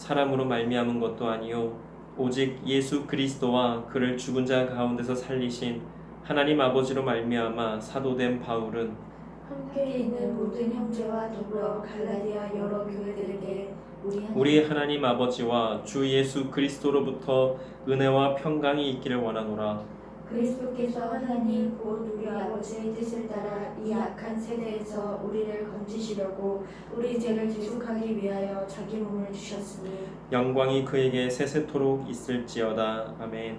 사람으로 말미암은 것도 아니요 오직 예수 그리스도와 그를 죽은 자 가운데서 살리신 하나님 아버지로 말미암아 사도된 바울은 함께 있는 모든 형제와 더불어 갈라디아 여러 교회들에게 우리 하나님 아버지와 주 예수 그리스도로부터 은혜와 평강이 있기를 원하노라. 그리스도께서 하나님 곧 우리 아버지의 뜻을 따라 이 악한 세대에서 우리를 건지시려고 우리 죄를 지속하기 위하여 자기 몸을 주셨으니 영광이 그에게 세세토록 있을지어다. 아멘.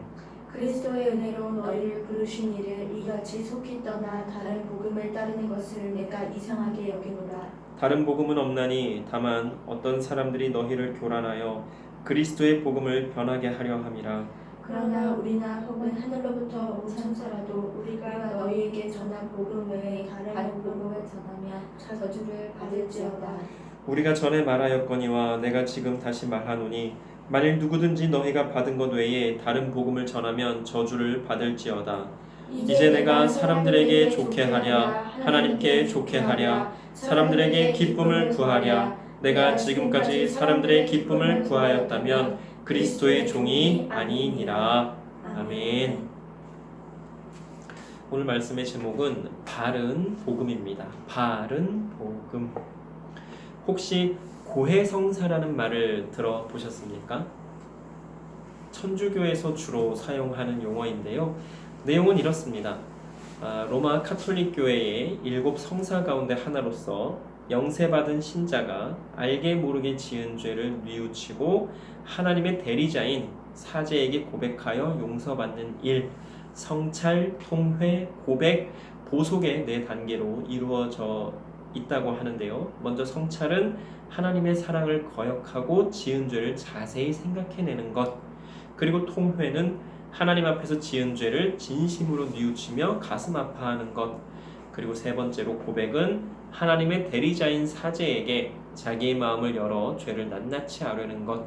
그리스도의 은혜로 너희를 부르신 이를 이같이 속히 떠나 다른 복음을 따르는 것을 내가 이상하게 여기노라. 다른 복음은 없나니 다만 어떤 사람들이 너희를 교란하여 그리스도의 복음을 변하게 하려 함이라. 그러나 우리나 혹은 하늘로부터 온 천사라도 우리가 너희에게 전한 복음 외에 다른 복음을 전하면 저주를 받을지어다. 우리가 전에 말하였거니와 내가 지금 다시 말하노니 만일 누구든지 너희가 받은 것 외에 다른 복음을 전하면 저주를 받을지어다. 이제 내가 사람들에게 좋게 하랴 하나님께 좋게 하랴 사람들에게 기쁨을 구하랴 내가 지금까지 사람들의 기쁨을 구하였다면 그리스도의 종이 아니니라. 아멘. 오늘 말씀의 제목은 바른 복음입니다. 바른 복음. 혹시 고해성사라는 말을 들어보셨습니까? 천주교에서 주로 사용하는 용어인데요. 내용은 이렇습니다. 로마 카톨릭 교회의 7 성사 가운데 하나로서 영세받은 신자가 알게 모르게 지은 죄를 뉘우치고 하나님의 대리자인 사제에게 고백하여 용서받는 일, 성찰, 통회, 고백, 보속의 4단계로 이루어져 있다고 하는데요. 먼저 성찰은 하나님의 사랑을 거역하고 지은 죄를 자세히 생각해내는 것, 그리고 통회는 하나님 앞에서 지은 죄를 진심으로 뉘우치며 가슴 아파하는 것, 그리고 3번째로 고백은 하나님의 대리자인 사제에게 자기의 마음을 열어 죄를 낱낱이 아뢰는 것.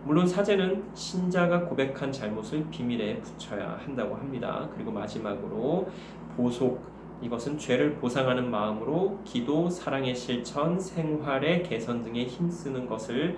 물론 사제는 신자가 고백한 잘못을 비밀에 붙여야 한다고 합니다. 그리고 마지막으로 보속, 이것은 죄를 보상하는 마음으로 기도, 사랑의 실천, 생활의 개선 등에 힘쓰는 것을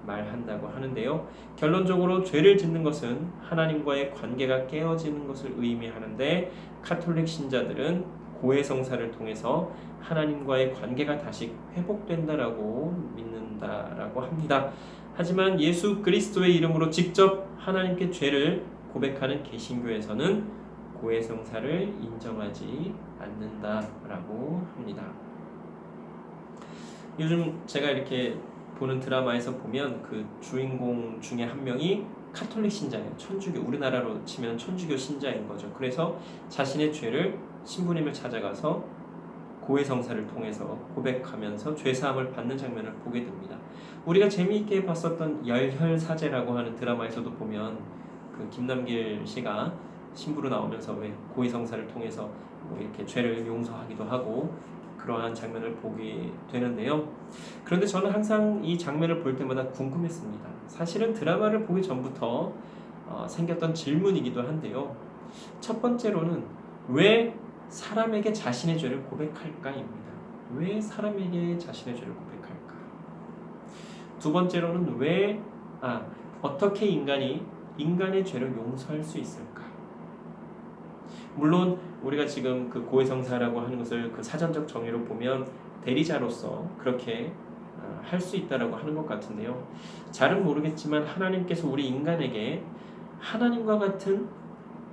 말한다고 하는데요. 결론적으로 죄를 짓는 것은 하나님과의 관계가 깨어지는 것을 의미하는데 카톨릭 신자들은 고해성사를 통해서 하나님과의 관계가 다시 회복된다라고 믿는다라고 합니다. 하지만 예수 그리스도의 이름으로 직접 하나님께 죄를 고백하는 개신교에서는 고해성사를 인정하지 않는다라고 합니다. 요즘 제가 이렇게 보는 드라마에서 보면 그 주인공 중에 한 명이 카톨릭 신자예요. 천주교, 우리나라로 치면 천주교 신자인 거죠. 그래서 자신의 죄를 신부님을 찾아가서 고해성사를 통해서 고백하면서 죄사함을 받는 장면을 보게 됩니다. 우리가 재미있게 봤었던 열혈사제라고 하는 드라마에서도 보면 그 김남길 씨가 신부로 나오면서 왜 고해성사를 통해서 뭐 이렇게 죄를 용서하기도 하고 그러한 장면을 보게 되는데요. 그런데 저는 항상 이 장면을 볼 때마다 궁금했습니다. 사실은 드라마를 보기 전부터 생겼던 질문이기도 한데요. 첫 번째로는 왜 사람에게 자신의 죄를 고백할까입니다. 왜 사람에게 자신의 죄를 고백할까? 두 번째로는 어떻게 인간의 죄를 용서할 수 있을까? 물론 우리가 지금 그 고해성사라고 하는 것을 그 사전적 정의로 보면 대리자로서 그렇게 할 수 있다라고 하는 것 같은데요. 잘은 모르겠지만 하나님께서 우리 인간에게 하나님과 같은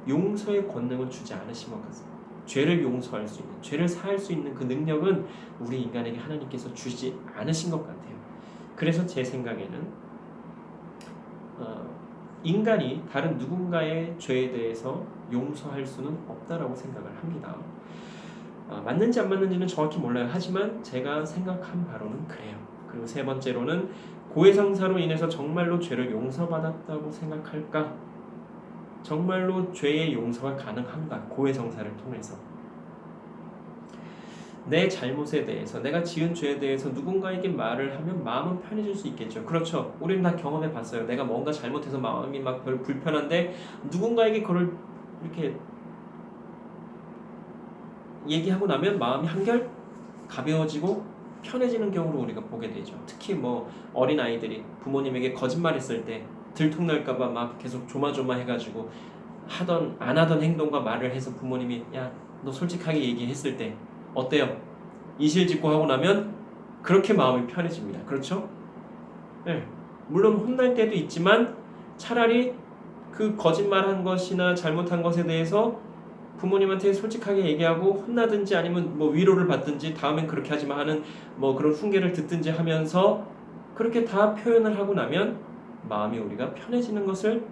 용서의 권능을 주지 않으신 것 같습니다. 죄를 용서할 수 있는, 죄를 사할 수 있는 그 능력은 우리 인간에게 하나님께서 주지 않으신 것 같아요. 그래서 제 생각에는 인간이 다른 누군가의 죄에 대해서 용서할 수는 없다라고 생각을 합니다. 맞는지 안 맞는지는 정확히 몰라요. 하지만 제가 생각한 바로는 그래요. 그리고 3번째로는 고해성사로 인해서 정말로 죄를 용서받았다고 생각할까? 정말로 죄의 용서가 가능한가? 고해성사를 통해서 내 잘못에 대해서, 내가 지은 죄에 대해서 누군가에게 말을 하면 마음은 편해질 수 있겠죠. 그렇죠. 우리는 다 경험해 봤어요. 내가 뭔가 잘못해서 마음이 막 별 불편한데 누군가에게 그걸 이렇게 얘기하고 나면 마음이 한결 가벼워지고 편해지는 경우를 우리가 보게 되죠. 특히 뭐 어린 아이들이 부모님에게 거짓말했을 때 들통날까봐 막 계속 조마조마해가지고 안 하던 행동과 말을 해서 부모님이 야, 너 솔직하게 얘기했을 때 어때요? 이실직고 하고 나면 그렇게 마음이 편해집니다. 그렇죠? 네. 물론 혼날 때도 있지만 차라리 그 거짓말한 것이나 잘못한 것에 대해서 부모님한테 솔직하게 얘기하고 혼나든지 아니면 뭐 위로를 받든지 다음엔 그렇게 하지 마 하는 뭐 그런 훈계를 듣든지 하면서 그렇게 다 표현을 하고 나면 마음이 우리가 편해지는 것을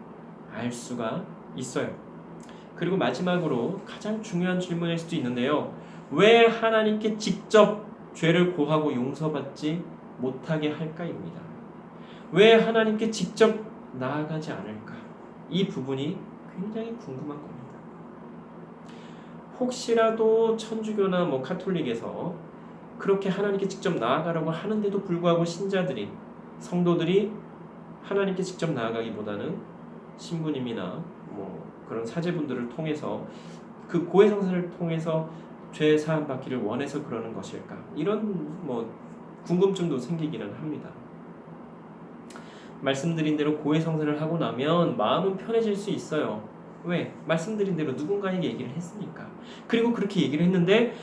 알 수가 있어요. 그리고 마지막으로 가장 중요한 질문일 수도 있는데요. 왜 하나님께 직접 죄를 고하고 용서받지 못하게 할까입니다. 왜 하나님께 직접 나아가지 않을까? 이 부분이 굉장히 궁금한 겁니다. 혹시라도 천주교나 뭐 카톨릭에서 그렇게 하나님께 직접 나아가려고 하는데도 불구하고 신자들이, 성도들이 하나님께 직접 나아가기보다는 신부님이나 뭐 그런 사제분들을 통해서 그 고해성사를 통해서 죄 사함 받기를 원해서 그러는 것일까? 이런 뭐 궁금증도 생기기는 합니다. 말씀드린 대로 고해성사를 하고 나면 마음은 편해질 수 있어요. 왜? 말씀드린 대로 누군가에게 얘기를 했으니까. 그리고 그렇게 얘기를 했는데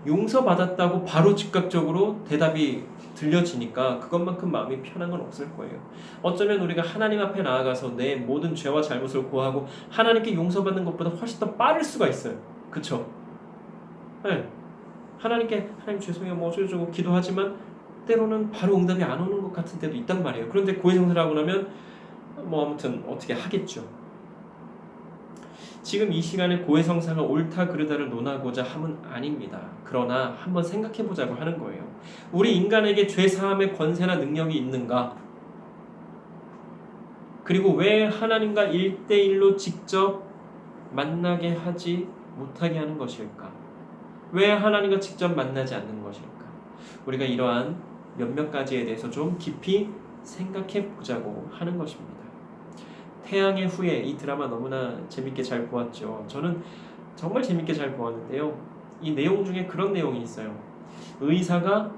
용서받았다고 바로 즉각적으로 대답이 들려지니까 그것만큼 마음이 편한 건 없을 거예요. 어쩌면 우리가 하나님 앞에 나아가서 내 모든 죄와 잘못을 고하고 하나님께 용서받는 것보다 훨씬 더 빠를 수가 있어요. 그쵸? 네. 하나님 죄송해요 뭐 어쩌고저쩌고 기도하지만 때로는 바로 응답이 안 오는 것 같은 때도 있단 말이에요. 그런데 고해성사를 하고 나면 뭐 아무튼 어떻게 하겠죠. 지금 이 시간에 고해성사가 옳다 그르다를 논하고자 함은 아닙니다. 그러나 한번 생각해보자고 하는 거예요. 우리 인간에게 죄사함의 권세나 능력이 있는가? 그리고 왜 하나님과 1대1로 직접 만나게 하지 못하게 하는 것일까? 왜 하나님과 직접 만나지 않는 것일까? 우리가 이러한 몇몇 가지에 대해서 좀 깊이 생각해 보자고 하는 것입니다. 태양의 후예, 이 드라마 너무나 재밌게 잘 보았죠. 저는 정말 재밌게 잘 보았는데요. 이 내용 중에 그런 내용이 있어요. 의사가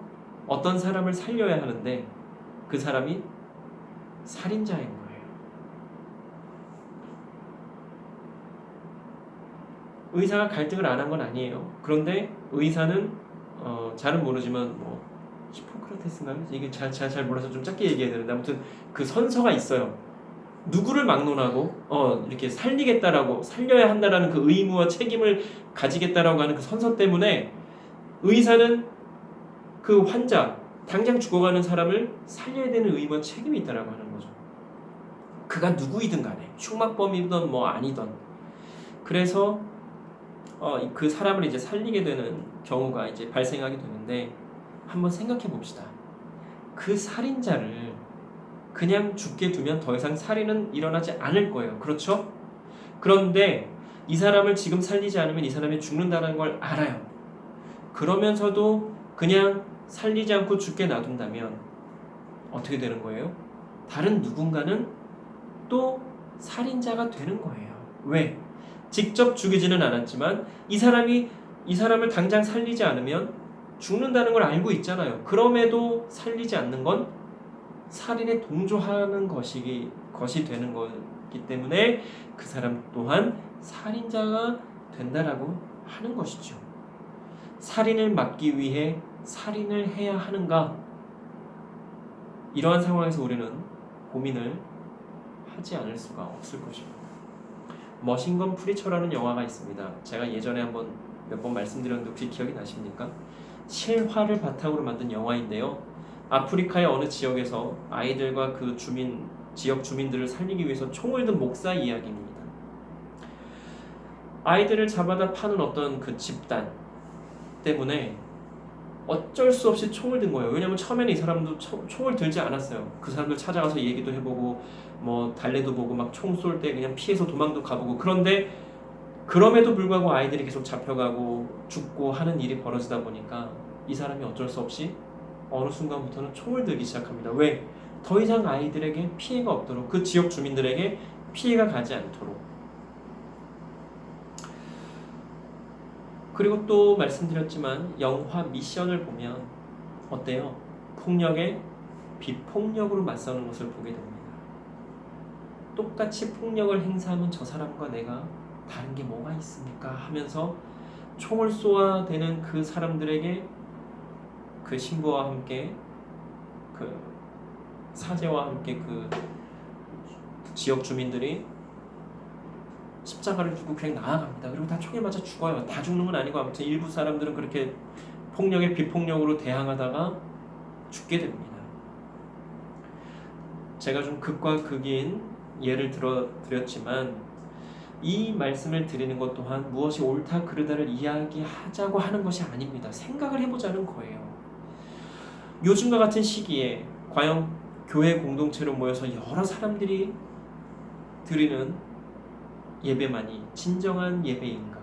어떤 사람을 살려야 하는데 그 사람이 살인자인 거예요. 의사가 갈등을 안 한 건 아니에요. 그런데 의사는 잘은 모르지만 뭐 히포크라테스인가요? 이게 잘 몰라서 좀 짧게 얘기해야 되는데 아무튼 그 선서가 있어요. 누구를 막론하고 이렇게 살리겠다라고 살려야 한다라는 그 의무와 책임을 가지겠다라고 하는 그 선서 때문에 의사는 그 환자 당장 죽어가는 사람을 살려야 되는 의무와 책임이 있다라고 하는 거죠. 그가 누구이든 간에 흉막범이든 뭐 아니든 그래서 그 사람을 이제 살리게 되는 경우가 이제 발생하게 되는데 한번 생각해 봅시다. 그 살인자를 그냥 죽게 두면 더 이상 살인은 일어나지 않을 거예요. 그렇죠? 그런데 이 사람을 지금 살리지 않으면 이 사람이 죽는다는 걸 알아요. 그러면서도 그냥 살리지 않고 죽게 놔둔다면 어떻게 되는 거예요? 다른 누군가는 또 살인자가 되는 거예요. 왜? 직접 죽이지는 않았지만 이 사람을 당장 살리지 않으면 죽는다는 걸 알고 있잖아요. 그럼에도 살리지 않는 건 살인에 동조하는 것이 되는 거기 때문에 그 사람 또한 살인자가 된다라고 하는 것이죠. 살인을 막기 위해 살인을 해야 하는가? 이러한 상황에서 우리는 고민을 하지 않을 수가 없을 것입니다. 머신건 프리처라는 영화가 있습니다. 제가 예전에 몇 번 말씀드렸는데 혹시 기억이 나십니까? 실화를 바탕으로 만든 영화인데요. 아프리카의 어느 지역에서 아이들과 그 지역 주민들을 살리기 위해서 총을 든 목사 이야기입니다. 아이들을 잡아다 파는 어떤 그 집단 때문에 어쩔 수 없이 총을 든 거예요. 왜냐하면 처음에는 이 사람도 총을 들지 않았어요. 그 사람들 찾아가서 얘기도 해보고 뭐 달래도 보고 막 총 쏠 때 그냥 피해서 도망도 가보고 그런데 그럼에도 불구하고 아이들이 계속 잡혀가고 죽고 하는 일이 벌어지다 보니까 이 사람이 어쩔 수 없이 어느 순간부터는 총을 들기 시작합니다. 왜? 더 이상 아이들에게 피해가 없도록 그 지역 주민들에게 피해가 가지 않도록. 그리고 또 말씀드렸지만 영화 미션을 보면 어때요? 폭력에 비폭력으로 맞서는 것을 보게 됩니다. 똑같이 폭력을 행사하면 저 사람과 내가 다른 게 뭐가 있습니까? 하면서 총을 쏘아대는 그 사람들에게 그 신부와 함께 그 사제와 함께 그 지역 주민들이 십자가를 두고 그냥 나아갑니다. 그리고 다 총에 맞아 죽어요. 다 죽는 건 아니고 아무튼 일부 사람들은 그렇게 폭력에 비폭력으로 대항하다가 죽게 됩니다. 제가 좀 극과 극인 예를 드렸지만 이 말씀을 드리는 것 또한 무엇이 옳다 그르다를 이야기하자고 하는 것이 아닙니다. 생각을 해보자는 거예요. 요즘과 같은 시기에 과연 교회 공동체로 모여서 여러 사람들이 드리는 예배만이 진정한 예배인가?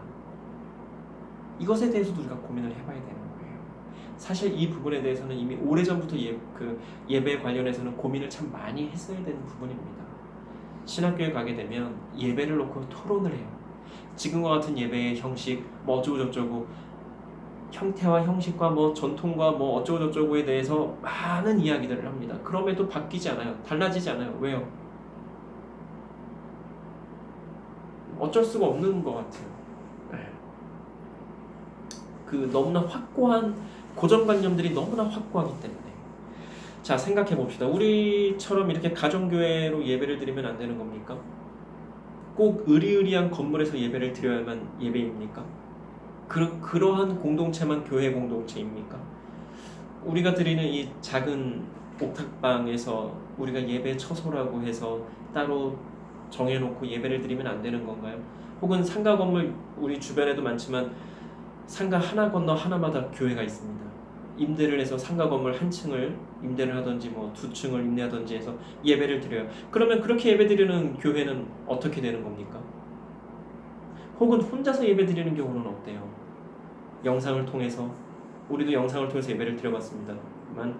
이것에 대해서도 우리가 고민을 해봐야 되는 거예요. 사실 이 부분에 대해서는 이미 오래전부터 예배 관련해서는 고민을 참 많이 했어야 되는 부분입니다. 신학교에 가게 되면 예배를 놓고 토론을 해요. 지금과 같은 예배의 형식, 뭐 어쩌고 저쩌고, 형태와 형식과 뭐 전통과 뭐 어쩌고 저쩌고에 대해서 많은 이야기들을 합니다. 그럼에도 바뀌지 않아요. 달라지지 않아요. 왜요? 어쩔 수가 없는 것 같아요. 그 너무나 확고한 고정관념들이 너무나 확고하기 때문에. 자, 생각해 봅시다. 우리처럼 이렇게 가정교회로 예배를 드리면 안 되는 겁니까? 꼭 의리의리한 건물에서 예배를 드려야만 예배입니까? 그러한 공동체만 교회 공동체입니까? 우리가 드리는 이 작은 옥탑방에서 우리가 예배 처소라고 해서 따로 정해놓고 예배를 드리면 안 되는 건가요? 혹은 상가 건물 우리 주변에도 많지만 상가 하나 건너 하나마다 교회가 있습니다. 임대를 해서 상가 건물 한 층을 임대를 하든지 뭐 두 층을 임대하든지 해서 예배를 드려요. 그러면 그렇게 예배 드리는 교회는 어떻게 되는 겁니까? 혹은 혼자서 예배 드리는 경우는 어때요? 영상을 통해서 우리도 영상을 통해서 예배를 드려봤습니다만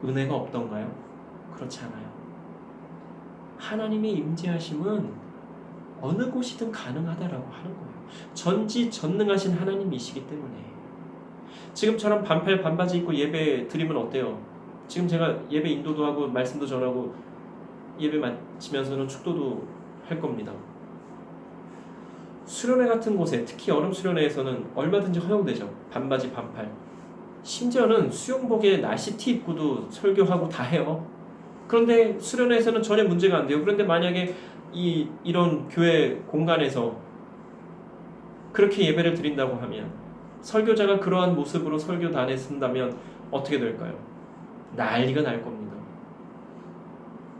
은혜가 없던가요? 그렇지 않아요. 하나님의 임재하심은 어느 곳이든 가능하다라고 하는 거예요. 전지전능하신 하나님이시기 때문에. 지금처럼 반팔 반바지 입고 예배 드리면 어때요? 지금 제가 예배 인도도 하고 말씀도 전하고 예배 마치면서는 축도도 할 겁니다. 수련회 같은 곳에, 특히 여름 수련회에서는 얼마든지 허용되죠. 반바지 반팔. 심지어는 수영복에 나시티 입고도 설교하고 다 해요. 그런데 수련회에서는 전혀 문제가 안 돼요. 그런데 만약에 이런 교회 공간에서 그렇게 예배를 드린다고 하면, 설교자가 그러한 모습으로 설교단에 쓴다면 어떻게 될까요? 난리가 날 겁니다.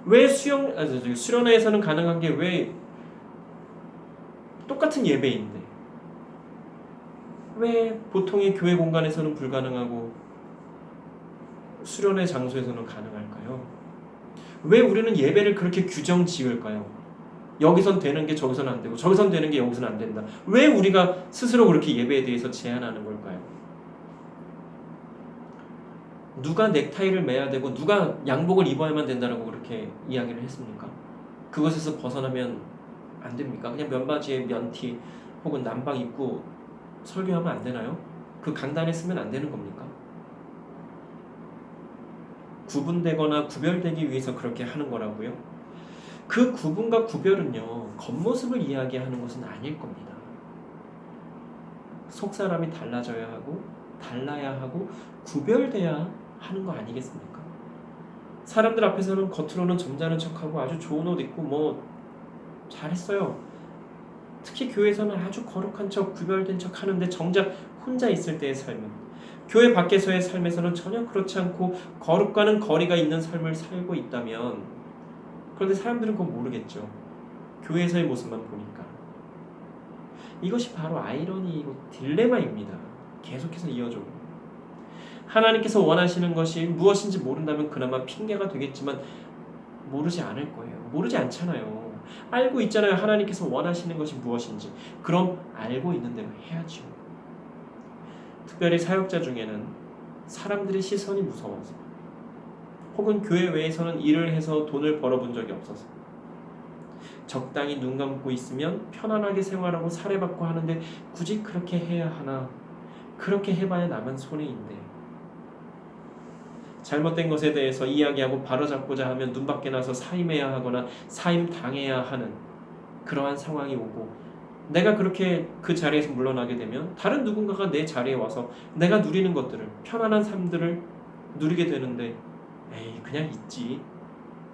왜 수련회에서는 가능한 게 왜 똑같은 예배인데 왜 보통의 교회 공간에서는 불가능하고 수련회 장소에서는 가능할까요? 왜 우리는 예배를 그렇게 규정 지을까요? 여기선 되는 게 저기서는 안 되고 저기선 되는 게 여기서는 안 된다. 왜 우리가 스스로 그렇게 예배에 대해서 제한하는 걸까요? 누가 넥타이를 매야 되고 누가 양복을 입어야만 된다라고 그렇게 이야기를 했습니까? 그것에서 벗어나면 안 됩니까? 그냥 면바지에 면티 혹은 남방 입고 설교하면 안 되나요? 그 강단에 쓰면 안 되는 겁니까? 구분되거나 구별되기 위해서 그렇게 하는 거라고요? 그 구분과 구별은요, 겉모습을 이야기하는 것은 아닐 겁니다. 속사람이 달라져야 하고 달라야 하고 구별돼야 하는 거 아니겠습니까? 사람들 앞에서는 겉으로는 점잖은 척하고 아주 좋은 옷 입고 뭐 잘했어요. 특히 교회에서는 아주 거룩한 척, 구별된 척 하는데 정작 혼자 있을 때의 삶은, 교회 밖에서의 삶에서는 전혀 그렇지 않고 거룩과는 거리가 있는 삶을 살고 있다면, 그런데 사람들은 그건 모르겠죠. 교회에서의 모습만 보니까. 이것이 바로 아이러니이고 딜레마입니다. 계속해서 이어져. 하나님께서 원하시는 것이 무엇인지 모른다면 그나마 핑계가 되겠지만 모르지 않을 거예요. 모르지 않잖아요. 알고 있잖아요. 하나님께서 원하시는 것이 무엇인지. 그럼 알고 있는 대로 해야죠. 특별히 사역자 중에는 사람들의 시선이 무서워서, 혹은 교회 외에서는 일을 해서 돈을 벌어본 적이 없어서, 적당히 눈 감고 있으면 편안하게 생활하고 살해받고 하는데 굳이 그렇게 해야 하나? 그렇게 해봐야 나만 손해인데. 잘못된 것에 대해서 이야기하고 바로잡고자 하면 눈밖에 나서 사임해야 하거나 사임당해야 하는 그러한 상황이 오고, 내가 그렇게 그 자리에서 물러나게 되면 다른 누군가가 내 자리에 와서 내가 누리는 것들을, 편안한 삶들을 누리게 되는데, 에이 그냥 있지,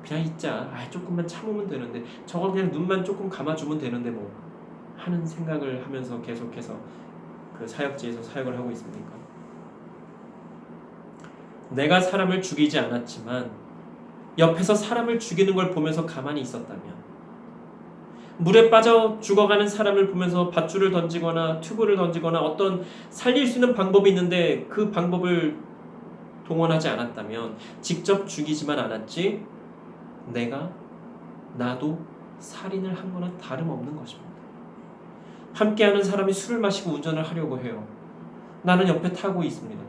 그냥 있자, 조금만 참으면 되는데, 저걸 그냥 눈만 조금 감아주면 되는데 뭐 하는 생각을 하면서 계속해서 그 사역지에서 사역을 하고 있습니까? 내가 사람을 죽이지 않았지만 옆에서 사람을 죽이는 걸 보면서 가만히 있었다면, 물에 빠져 죽어가는 사람을 보면서 밧줄을 던지거나 튜브를 던지거나 어떤 살릴 수 있는 방법이 있는데 그 방법을 동원하지 않았다면, 직접 죽이지만 않았지 나도 살인을 한 거나 다름없는 것입니다. 함께하는 사람이 술을 마시고 운전을 하려고 해요. 나는 옆에 타고 있습니다.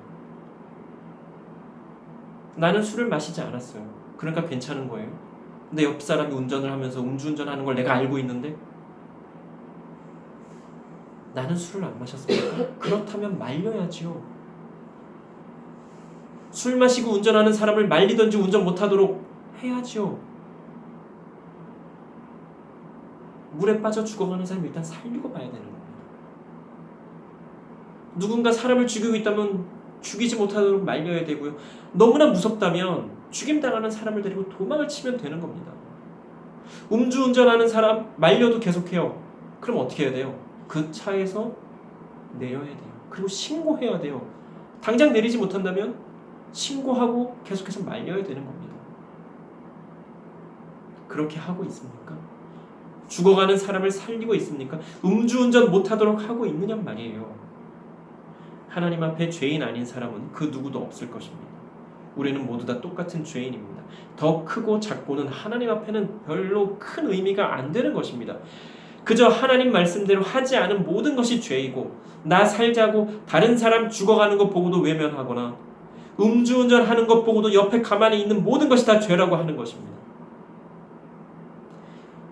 나는 술을 마시지 않았어요. 그러니까 괜찮은 거예요. 근데 옆 사람이 운전을 하면서 음주운전하는 걸 내가 알고 있는데 나는 술을 안 마셨습니까? 그렇다면 말려야지요. 술 마시고 운전하는 사람을 말리든지 운전 못하도록 해야지요. 물에 빠져 죽어가는 사람 일단 살리고 봐야 되는 겁니다. 누군가 사람을 죽이고 있다면 죽이지 못하도록 말려야 되고요. 너무나 무섭다면 죽임당하는 사람을 데리고 도망을 치면 되는 겁니다. 음주운전하는 사람 말려도 계속해요. 그럼 어떻게 해야 돼요? 그 차에서 내려야 돼요. 그리고 신고해야 돼요. 당장 내리지 못한다면 신고하고 계속해서 말려야 되는 겁니다. 그렇게 하고 있습니까? 죽어가는 사람을 살리고 있습니까? 음주운전 못하도록 하고 있느냐 말이에요. 하나님 앞에 죄인 아닌 사람은 그 누구도 없을 것입니다. 우리는 모두 다 똑같은 죄인입니다. 더 크고 작고는 하나님 앞에는 별로 큰 의미가 안 되는 것입니다. 그저 하나님 말씀대로 하지 않은 모든 것이 죄이고, 나 살자고 다른 사람 죽어가는 것 보고도 외면하거나 음주운전하는 것 보고도 옆에 가만히 있는 모든 것이 다 죄라고 하는 것입니다.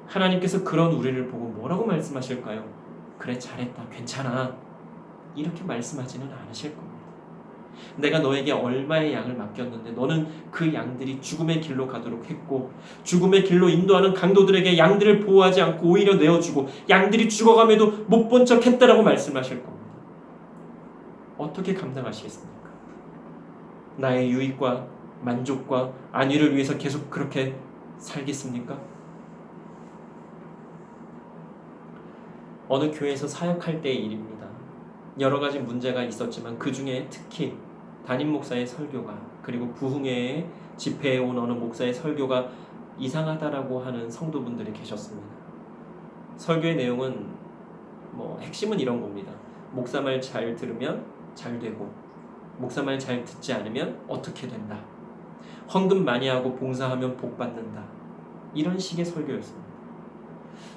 하나님께서 그런 우리를 보고 뭐라고 말씀하실까요? 그래, 잘했다, 괜찮아, 이렇게 말씀하지는 않으실 겁니다. 내가 너에게 얼마의 양을 맡겼는데 너는 그 양들이 죽음의 길로 가도록 했고, 죽음의 길로 인도하는 강도들에게 양들을 보호하지 않고 오히려 내어주고 양들이 죽어감에도 못 본 척 했다라고 말씀하실 겁니다. 어떻게 감당하시겠습니까? 나의 유익과 만족과 안위를 위해서 계속 그렇게 살겠습니까? 어느 교회에서 사역할 때의 일입니다. 여러 가지 문제가 있었지만 그 중에 특히 담임 목사의 설교가, 그리고 부흥회에 집회에 온 어느 목사의 설교가 이상하다라고 하는 성도분들이 계셨습니다. 설교의 내용은 핵심은 이런 겁니다. 목사 말 잘 들으면 잘 되고, 목사 말 잘 듣지 않으면 어떻게 된다. 헌금 많이 하고 봉사하면 복 받는다. 이런 식의 설교였습니다.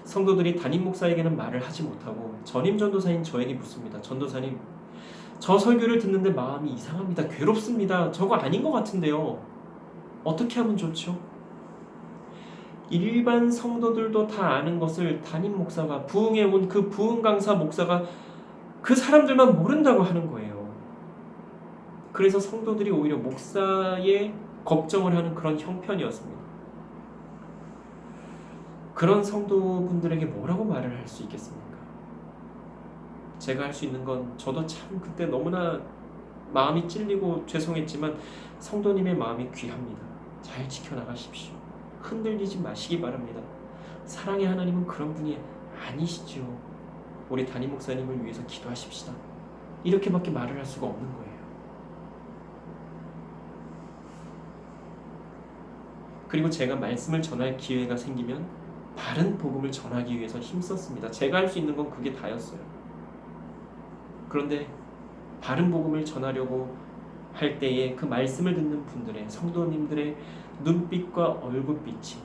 성도들이 담임 목사에게는 말을 하지 못하고 전임 전도사인 저에게 묻습니다. 전도사님, 저 설교를 듣는데 마음이 이상합니다. 괴롭습니다. 저거 아닌 것 같은데요. 어떻게 하면 좋죠? 일반 성도들도 다 아는 것을 담임 목사가, 부흥에 온 그 부흥 강사 목사가 그 사람들만 모른다고 하는 거예요. 그래서 성도들이 오히려 목사의 걱정을 하는 그런 형편이었습니다. 그런 성도분들에게 뭐라고 말을 할 수 있겠습니까? 제가 할 수 있는 건, 저도 참 그때 너무나 마음이 찔리고 죄송했지만 성도님의 마음이 귀합니다. 잘 지켜나가십시오. 흔들리지 마시기 바랍니다. 사랑의 하나님은 그런 분이 아니시죠. 우리 담임 목사님을 위해서 기도하십시다. 이렇게밖에 말을 할 수가 없는 거예요. 그리고 제가 말씀을 전할 기회가 생기면 바른 복음을 전하기 위해서 힘썼습니다. 제가 할 수 있는 건 그게 다였어요. 그런데 바른 복음을 전하려고 할 때에 그 말씀을 듣는 분들의, 성도님들의 눈빛과 얼굴빛이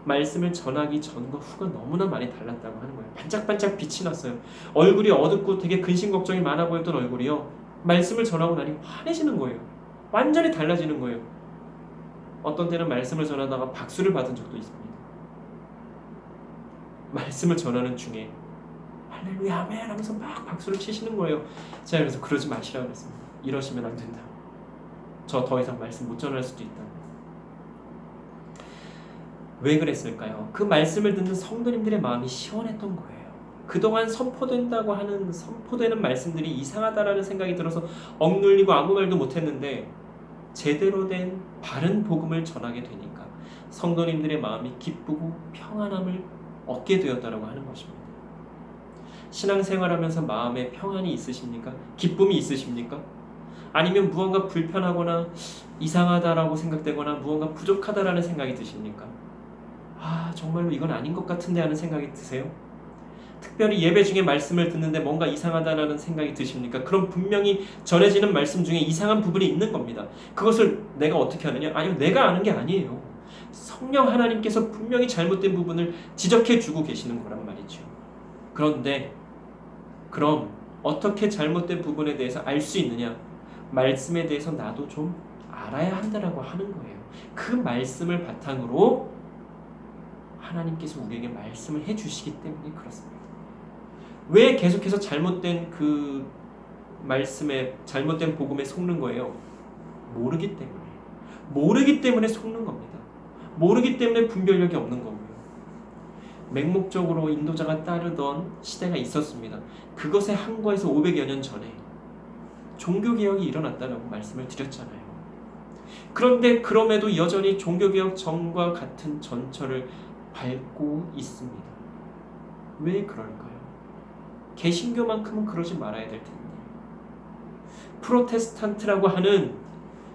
말씀을 전하기 전과 후가 너무나 많이 달랐다고 하는 거예요. 반짝반짝 빛이 났어요. 얼굴이 어둡고 되게 근심 걱정이 많아 보였던 얼굴이요, 말씀을 전하고 나니 환해지는 거예요. 완전히 달라지는 거예요. 어떤 때는 말씀을 전하다가 박수를 받은 적도 있습니다. 말씀을 전하는 중에 할렐루야 아멘 하면서 막 박수를 치시는 거예요. 제가 그래서 그러지 마시라고 그랬습니다. 이러시면 안 된다. 저 더 이상 말씀 못 전할 수도 있다. 왜 그랬을까요? 그 말씀을 듣는 성도님들의 마음이 시원했던 거예요. 그동안 선포되는 말씀들이 이상하다라는 생각이 들어서 억눌리고 아무 말도 못했는데 제대로 된 바른 복음을 전하게 되니까 성도님들의 마음이 기쁘고 평안함을 얻게 되었다라고 하는 것입니다. 신앙생활하면서 마음에 평안이 있으십니까? 기쁨이 있으십니까? 아니면 무언가 불편하거나 이상하다라고 생각되거나 무언가 부족하다라는 생각이 드십니까? 정말로 이건 아닌 것 같은데 하는 생각이 드세요? 특별히 예배 중에 말씀을 듣는데 뭔가 이상하다라는 생각이 드십니까? 그럼 분명히 전해지는 말씀 중에 이상한 부분이 있는 겁니다. 그것을 내가 어떻게 하느냐? 아니요, 내가 아는 게 아니에요. 성령 하나님께서 분명히 잘못된 부분을 지적해 주고 계시는 거란 말이죠. 그런데 그럼 어떻게 잘못된 부분에 대해서 알 수 있느냐? 말씀에 대해서 나도 좀 알아야 한다라고 하는 거예요. 그 말씀을 바탕으로 하나님께서 우리에게 말씀을 해주시기 때문에 그렇습니다. 왜 계속해서 잘못된 그 말씀에 잘못된 복음에 속는 거예요? 모르기 때문에 속는 겁니다. 모르기 때문에 분별력이 없는 거고요. 맹목적으로 인도자가 따르던 시대가 있었습니다. 그것에 항거해서 500여 년 전에 종교개혁이 일어났다라고 말씀을 드렸잖아요. 그런데 그럼에도 여전히 종교개혁 전과 같은 전철을 밟고 있습니다. 왜 그럴까요? 개신교만큼은 그러지 말아야 될 텐데. 프로테스탄트라고 하는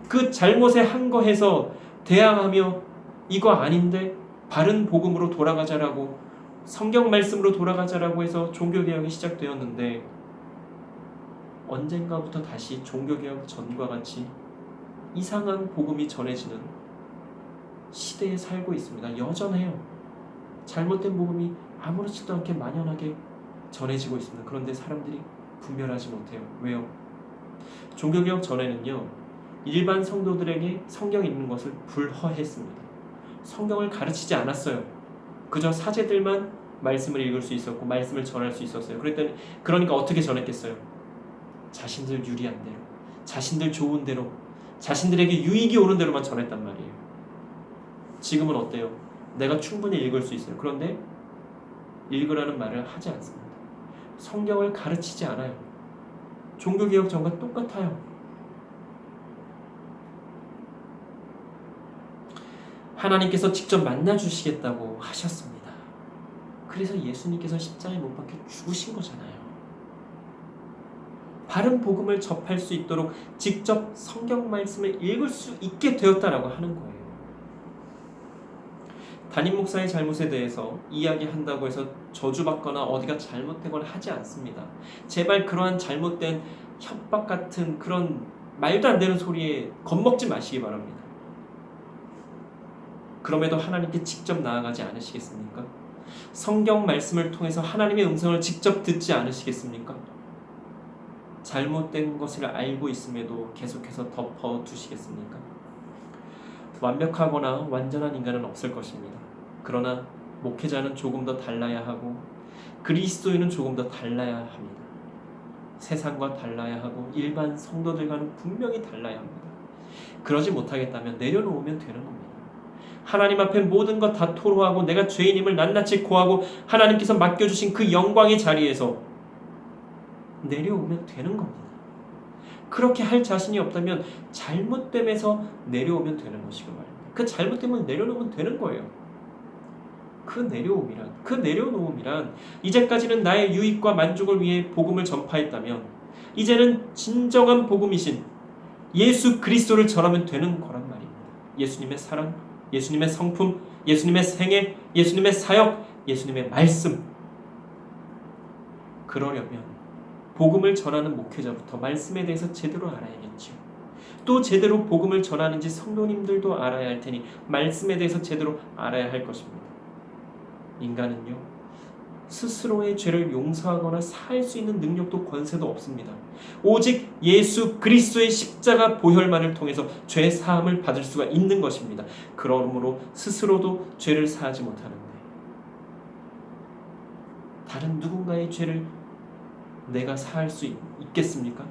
그 잘못에 항거해서 대항하며 이거 아닌데 바른 복음으로 돌아가자라고 성경 말씀으로 돌아가자라고 해서 종교개혁이 시작되었는데 언젠가부터 다시 종교개혁 전과 같이 이상한 복음이 전해지는 시대에 살고 있습니다. 여전해요. 잘못된 복음이 아무렇지도 않게 만연하게 전해지고 있습니다. 그런데 사람들이 분별하지 못해요. 왜요? 종교개혁 전에는요, 일반 성도들에게 성경 읽는 것을 불허했습니다. 성경을 가르치지 않았어요. 그저 사제들만 말씀을 읽을 수 있었고 말씀을 전할 수 있었어요. 그러니까 어떻게 전했겠어요? 자신들 유리한 대로, 자신들 좋은 대로, 자신들에게 유익이 오는 대로만 전했단 말이에요. 지금은 어때요? 내가 충분히 읽을 수 있어요. 그런데 읽으라는 말을 하지 않습니다. 성경을 가르치지 않아요. 종교개혁 전과 똑같아요. 하나님께서 직접 만나주시겠다고 하셨습니다. 그래서 예수님께서 십자가에 못 박혀 죽으신 거잖아요. 바른 복음을 접할 수 있도록 직접 성경 말씀을 읽을 수 있게 되었다라고 하는 거예요. 담임 목사의 잘못에 대해서 이야기한다고 해서 저주받거나 어디가 잘못되거나 하지 않습니다. 제발 그러한 잘못된 협박 같은 그런 말도 안 되는 소리에 겁먹지 마시기 바랍니다. 그럼에도 하나님께 직접 나아가지 않으시겠습니까? 성경 말씀을 통해서 하나님의 음성을 직접 듣지 않으시겠습니까? 잘못된 것을 알고 있음에도 계속해서 덮어두시겠습니까? 완벽하거나 완전한 인간은 없을 것입니다. 그러나 목회자는 조금 더 달라야 하고 그리스도인은 조금 더 달라야 합니다. 세상과 달라야 하고 일반 성도들과는 분명히 달라야 합니다. 그러지 못하겠다면 내려놓으면 되는 겁니다. 하나님 앞에 모든 것 다 토로하고 내가 죄인임을 낱낱이 고하고 하나님께서 맡겨주신 그 영광의 자리에서 내려오면 되는 겁니다. 그렇게 할 자신이 없다면 잘못됨에서 내려오면 되는 것이고 말입니다. 그 잘못됨을 내려놓으면 되는 거예요. 그 내려놓음이란 이제까지는 나의 유익과 만족을 위해 복음을 전파했다면 이제는 진정한 복음이신 예수 그리스도를 전하면 되는 거란 말입니다. 예수님의 사랑, 예수님의 성품, 예수님의 생애, 예수님의 사역, 예수님의 말씀. 그러려면 복음을 전하는 목회자부터 말씀에 대해서 제대로 알아야겠죠. 또 제대로 복음을 전하는지 성도님들도 알아야 할 테니 말씀에 대해서 제대로 알아야 할 것입니다. 인간은요, 스스로의 죄를 용서하거나 사할 수 있는 능력도 권세도 없습니다. 오직 예수 그리스도의 십자가 보혈만을 통해서 죄 사함을 받을 수가 있는 것입니다. 그러므로 스스로도 죄를 사하지 못하는데 다른 누군가의 죄를 내가 사할 수 있겠습니까?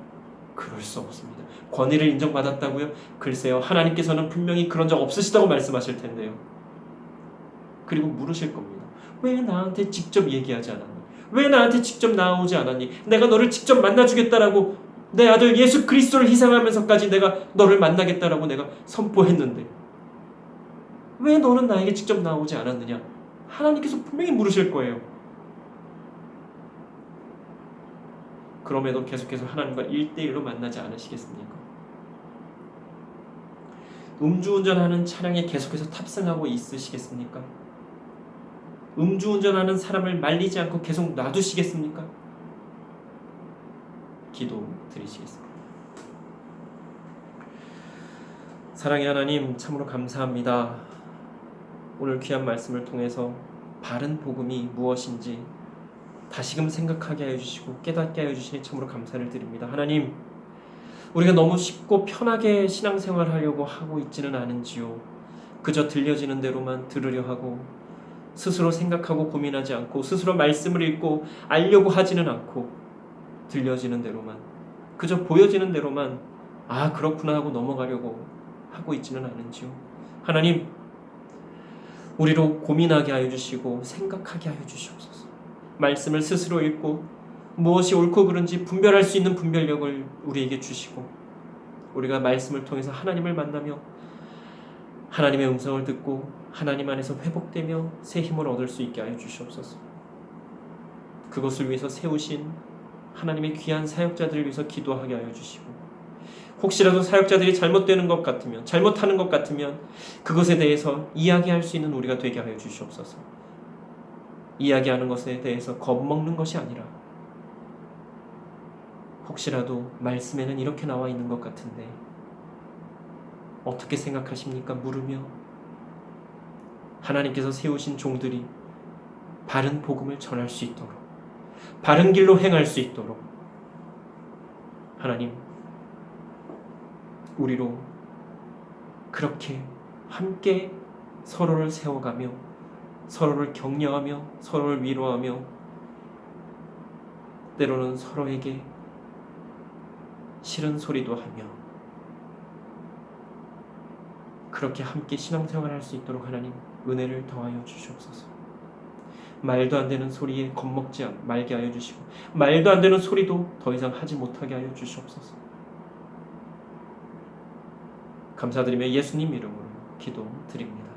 그럴 수 없습니다. 권위를 인정받았다고요? 글쎄요, 하나님께서는 분명히 그런 적 없으시다고 말씀하실 텐데요. 그리고 물으실 겁니다. 왜 나한테 직접 얘기하지 않았니? 왜 나한테 직접 나오지 않았니? 내가 너를 직접 만나주겠다라고, 내 아들 예수 그리스도를 희생하면서까지 내가 너를 만나겠다라고 내가 선포했는데 왜 너는 나에게 직접 나오지 않았느냐? 하나님께서 분명히 물으실 거예요. 그럼에도 계속해서 하나님과 1대1로 만나지 않으시겠습니까? 음주운전하는 차량에 계속해서 탑승하고 있으시겠습니까? 음주운전하는 사람을 말리지 않고 계속 놔두시겠습니까? 기도 드리시겠습니다. 사랑의 하나님, 참으로 감사합니다. 오늘 귀한 말씀을 통해서 바른 복음이 무엇인지 다시금 생각하게 하여 주시고 깨닫게 하여 주시니 참으로 감사를 드립니다. 하나님, 우리가 너무 쉽고 편하게 신앙생활 하려고 하고 있지는 않은지요. 그저 들려지는 대로만 들으려 하고 스스로 생각하고 고민하지 않고 스스로 말씀을 읽고 알려고 하지는 않고 들려지는 대로만, 그저 보여지는 대로만 아 그렇구나 하고 넘어가려고 하고 있지는 않은지요. 하나님, 우리로 고민하게 하여 주시고 생각하게 하여 주시옵소서. 말씀을 스스로 읽고 무엇이 옳고 그른지 분별할 수 있는 분별력을 우리에게 주시고 우리가 말씀을 통해서 하나님을 만나며 하나님의 음성을 듣고 하나님 안에서 회복되며 새 힘을 얻을 수 있게 하여 주시옵소서. 그것을 위해서 세우신 하나님의 귀한 사역자들을 위해서 기도하게 하여 주시고 혹시라도 사역자들이 잘못되는 것 같으면 잘못하는 것 같으면 그것에 대해서 이야기할 수 있는 우리가 되게 하여 주시옵소서. 이야기하는 것에 대해서 겁먹는 것이 아니라 혹시라도 말씀에는 이렇게 나와 있는 것 같은데 어떻게 생각하십니까? 물으며 하나님께서 세우신 종들이 바른 복음을 전할 수 있도록 바른 길로 행할 수 있도록 하나님, 우리로 그렇게 함께 서로를 세워가며 서로를 격려하며 서로를 위로하며 때로는 서로에게 싫은 소리도 하며 그렇게 함께 신앙생활을 할 수 있도록 하나님 은혜를 더하여 주시옵소서. 말도 안 되는 소리에 겁먹지 말게 하여 주시고 말도 안 되는 소리도 더 이상 하지 못하게 하여 주시옵소서. 감사드리며 예수님 이름으로 기도드립니다.